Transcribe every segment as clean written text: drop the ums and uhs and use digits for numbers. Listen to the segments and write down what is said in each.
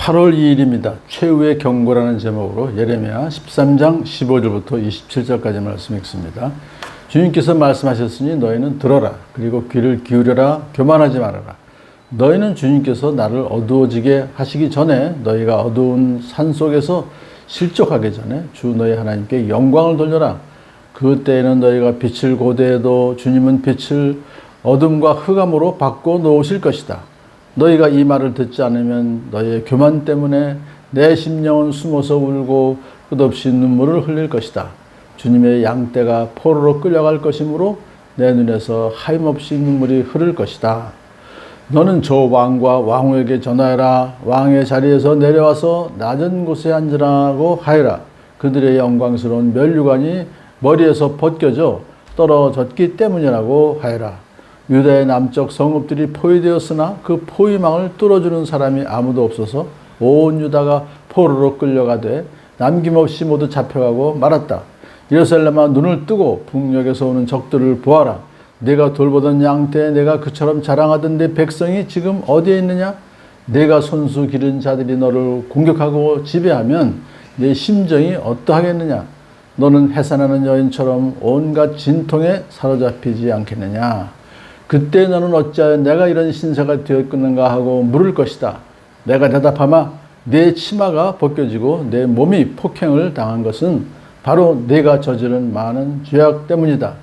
8월 2일입니다. 최후의 경고라는 제목으로 예레미야 13장 15절부터 27절까지 말씀 읽습니다. 주님께서 말씀하셨으니 너희는 들어라. 그리고 귀를 기울여라. 교만하지 말아라. 너희는 주님께서 나를 어두워지게 하시기 전에 너희가 어두운 산속에서 실족하기 전에 주 너희 하나님께 영광을 돌려라. 그때에는 너희가 빛을 고대해도 주님은 빛을 어둠과 흑암으로 바꿔 놓으실 것이다. 너희가 이 말을 듣지 않으면 너희의 교만 때문에 내 심령은 숨어서 울고 끝없이 눈물을 흘릴 것이다. 주님의 양떼가 포로로 끌려갈 것이므로 내 눈에서 하염없이 눈물이 흐를 것이다. 너는 저 왕과 왕후에게 전하여라. 왕의 자리에서 내려와서 낮은 곳에 앉으라고 하여라. 그들의 영광스러운 면류관이 머리에서 벗겨져 떨어졌기 때문이라고 하여라. 유다의 남쪽 성읍들이 포위되었으나 그 포위망을 뚫어주는 사람이 아무도 없어서 온 유다가 포로로 끌려가되 남김없이 모두 잡혀가고 말았다. 예루살렘아 눈을 뜨고 북녘에서 오는 적들을 보아라. 내가 돌보던 양떼에 내가 그처럼 자랑하던 내 백성이 지금 어디에 있느냐? 내가 손수 기른 자들이 너를 공격하고 지배하면 내 심정이 어떠하겠느냐? 너는 해산하는 여인처럼 온갖 진통에 사로잡히지 않겠느냐? 그때 너는 어찌하여 내가 이런 신세가 되었는가 하고 물을 것이다. 내가 대답하마 내 치마가 벗겨지고 내 몸이 폭행을 당한 것은 바로 내가 저지른 많은 죄악 때문이다.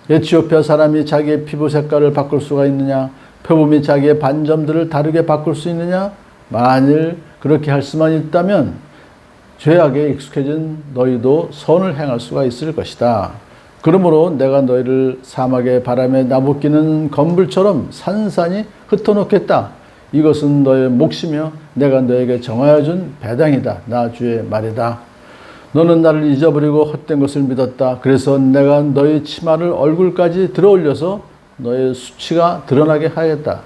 에티오피아 사람이 자기의 피부 색깔을 바꿀 수가 있느냐? 표범이 자기의 반점들을 다르게 바꿀 수 있느냐? 만일 그렇게 할 수만 있다면 죄악에 익숙해진 너희도 선을 행할 수가 있을 것이다. 그러므로 내가 너희를 사막의 바람에 나부끼는 건불처럼 산산이 흩어놓겠다. 이것은 너의 몫이며 내가 너에게 정하여 준 배당이다. 나 주의 말이다. 너는 나를 잊어버리고 헛된 것을 믿었다. 그래서 내가 너희 치마를 얼굴까지 들어올려서 너의 수치가 드러나게 하였다.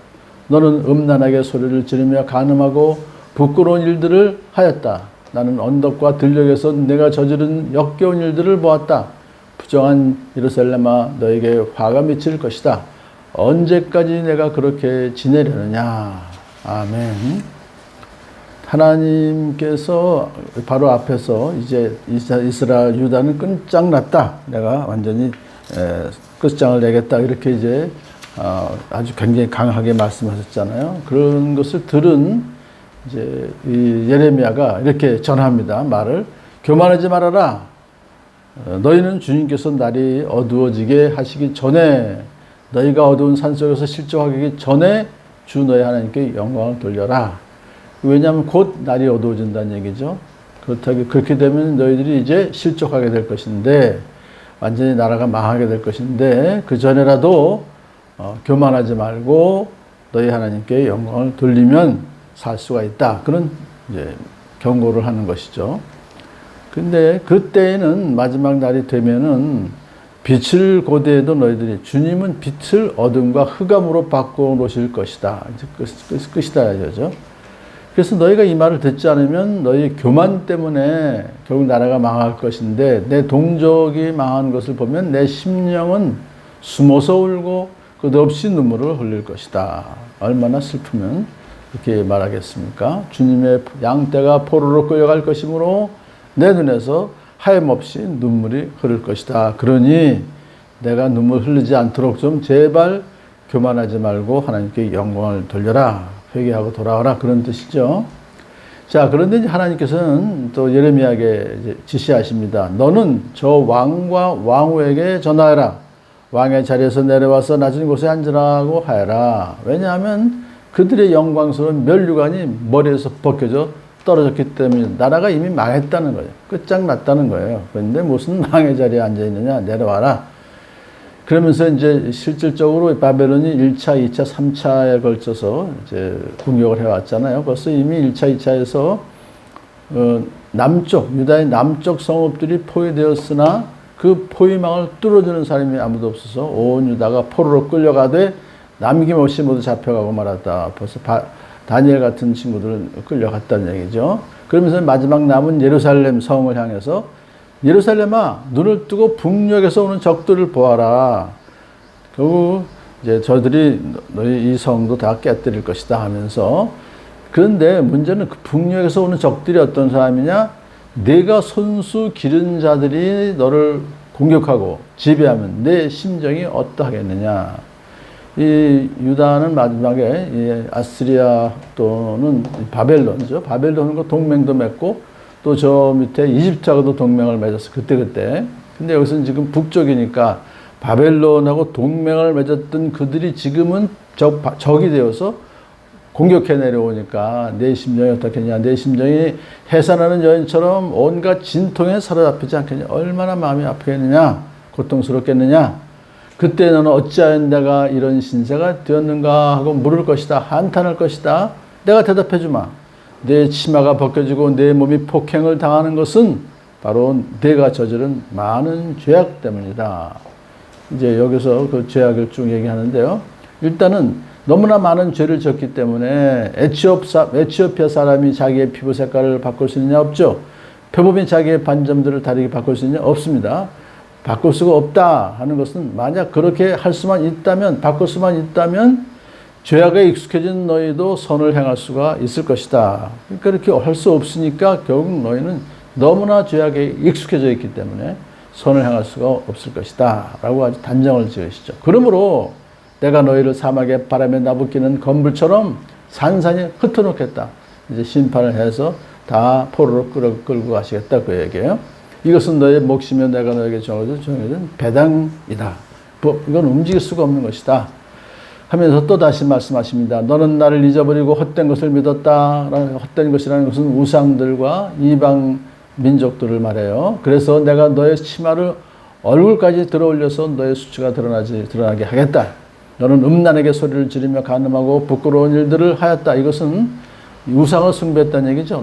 너는 음란하게 소리를 지르며 간음하고 부끄러운 일들을 하였다. 나는 언덕과 들녘에서 내가 저지른 역겨운 일들을 보았다. 부정한 예루살렘아 너에게 화가 미칠 것이다. 언제까지 내가 그렇게 지내려느냐. 아멘. 하나님께서 바로 앞에서 이제 이스라엘 유다는 끝장났다. 내가 완전히 끝장을 내겠다. 이렇게 이제 아주 굉장히 강하게 말씀하셨잖아요. 그런 것을 들은 이제 이 예레미야가 이렇게 전합니다. 말을 교만하지 말아라. 너희는 주님께서 날이 어두워지게 하시기 전에 너희가 어두운 산속에서 실족하기 전에 주 너희 하나님께 영광을 돌려라. 왜냐하면 곧 날이 어두워진다는 얘기죠. 그렇게 되면 너희들이 이제 실족하게 될 것인데 완전히 나라가 망하게 될 것인데 그 전에라도 교만하지 말고 너희 하나님께 영광을 돌리면 살 수가 있다. 그런 이제 경고를 하는 것이죠. 근데 그때에는 마지막 날이 되면은 빛을 고대해도 너희들이 주님은 빛을 어둠과 흑암으로 바꿔 놓으실 것이다. 이제 끝이다 이거죠. 그래서 너희가 이 말을 듣지 않으면 너희 교만 때문에 결국 나라가 망할 것인데 내 동족이 망한 것을 보면 내 심령은 숨어서 울고 끝없이 눈물을 흘릴 것이다. 얼마나 슬프면 이렇게 말하겠습니까? 주님의 양떼가 포로로 끌려갈 것이므로 내 눈에서 하염없이 눈물이 흐를 것이다. 그러니 내가 눈물 흘리지 않도록 좀 제발 교만하지 말고 하나님께 영광을 돌려라. 회개하고 돌아와라. 그런 뜻이죠. 자, 그런데 이제 하나님께서는 또 예레미야에게 이제 지시하십니다. 너는 저 왕과 왕후에게 전하여라. 왕의 자리에서 내려와서 낮은 곳에 앉으라고 하여라. 왜냐하면 그들의 영광스러운 면류관이 머리에서 벗겨져 떨어졌기 때문에 나라가 이미 망했다는 거예요. 끝장났다는 거예요. 그런데 무슨 왕의 자리에 앉아있느냐. 내려와라. 그러면서 이제 실질적으로 바벨론이 1차, 2차, 3차에 걸쳐서 이제 공격을 해왔잖아요. 벌써 이미 1차, 2차에서 남쪽, 유다의 남쪽 성읍들이 포위되었으나 그 포위망을 뚫어주는 사람이 아무도 없어서 온 유다가 포로로 끌려가되 남김없이 모두 잡혀가고 말았다. 벌써 다니엘 같은 친구들은 끌려갔다는 얘기죠. 그러면서 마지막 남은 예루살렘 성을 향해서 예루살렘아 눈을 뜨고 북녘에서 오는 적들을 보아라. 결국 이제 저들이 너희 이 성도 다 깨뜨릴 것이다 하면서 그런데 문제는 그 북녘에서 오는 적들이 어떤 사람이냐? 내가 손수 기른 자들이 너를 공격하고 지배하면 내 심정이 어떠하겠느냐? 이 유다는 마지막에 이 아스리아 또는 바벨론이죠. 바벨론과 동맹도 맺고 또 저 밑에 이집트하고도 동맹을 맺었어. 그때. 근데 여기서는 지금 북쪽이니까 바벨론하고 동맹을 맺었던 그들이 지금은 적이 되어서 공격해 내려오니까 내 심정이 어떻겠냐. 내 심정이 해산하는 여인처럼 온갖 진통에 사로잡히지 않겠냐. 얼마나 마음이 아프겠느냐. 고통스럽겠느냐. 그때 너는 어찌하여 내가 이런 신세가 되었는가 하고 물을 것이다. 한탄할 것이다. 내가 대답해 주마. 내 치마가 벗겨지고 내 몸이 폭행을 당하는 것은 바로 내가 저지른 많은 죄악 때문이다. 이제 여기서 그 죄악을 쭉 얘기하는데요. 일단은 너무나 많은 죄를 졌기 때문에 에티오피아 사람이 자기의 피부 색깔을 바꿀 수 있느냐? 없죠. 표범이 자기의 반점들을 다르게 바꿀 수 있느냐? 없습니다. 바꿀 수가 없다 하는 것은 만약 그렇게 할 수만 있다면, 바꿀 수만 있다면 죄악에 익숙해진 너희도 선을 행할 수가 있을 것이다. 그러니까 그렇게 할 수 없으니까 결국 너희는 너무나 죄악에 익숙해져 있기 때문에 선을 행할 수가 없을 것이다 라고 아주 단정을 지으시죠. 그러므로 내가 너희를 사막의 바람에 나부끼는 건불처럼 산산히 흩어놓겠다. 이제 심판을 해서 다 포로로 끌고 가시겠다 그 얘기예요. 이것은 너의 몫이며 내가 너에게 정해준 배당이다. 이건 움직일 수가 없는 것이다. 하면서 또 다시 말씀하십니다. 너는 나를 잊어버리고 헛된 것을 믿었다. 헛된 것이라는 것은 우상들과 이방 민족들을 말해요. 그래서 내가 너의 치마를 얼굴까지 들어올려서 너의 수치가 드러나게 하겠다. 너는 음란에게 소리를 지르며 간음하고 부끄러운 일들을 하였다. 이것은 우상을 숭배했다는 얘기죠.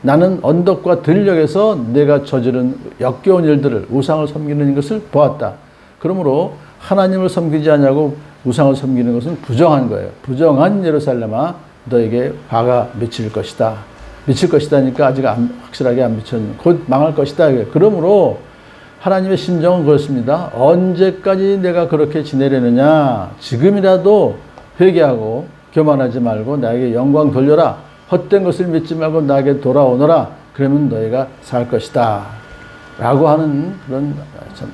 나는 언덕과 들녘에서 내가 저지른 역겨운 일들을, 우상을 섬기는 것을 보았다. 그러므로 하나님을 섬기지 않냐고 우상을 섬기는 것은 부정한 거예요. 부정한 예루살렘아, 너에게 화가 미칠 것이다. 미칠 것이다니까 아직 확실하게 안 미쳤는, 곧 망할 것이다. 그러므로 하나님의 심정은 그렇습니다. 언제까지 내가 그렇게 지내려느냐? 지금이라도 회개하고 교만하지 말고 나에게 영광 돌려라. 헛된 것을 믿지 말고 나에게 돌아오너라. 그러면 너희가 살 것이다. 라고 하는 그런 참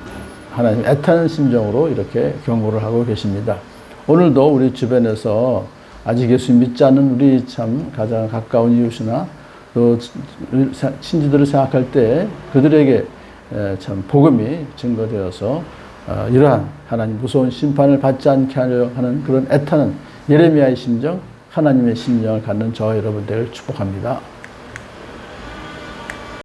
하나님 애타는 심정으로 이렇게 경고를 하고 계십니다. 오늘도 우리 주변에서 아직 예수 믿지 않는 우리 참 가장 가까운 이웃이나 또 친지들을 생각할 때 그들에게 참 복음이 증거되어서 이러한 하나님 무서운 심판을 받지 않게 하려 하는 그런 애타는 예레미야의 심정, 하나님의 심정을 갖는 저 여러분들을 축복합니다.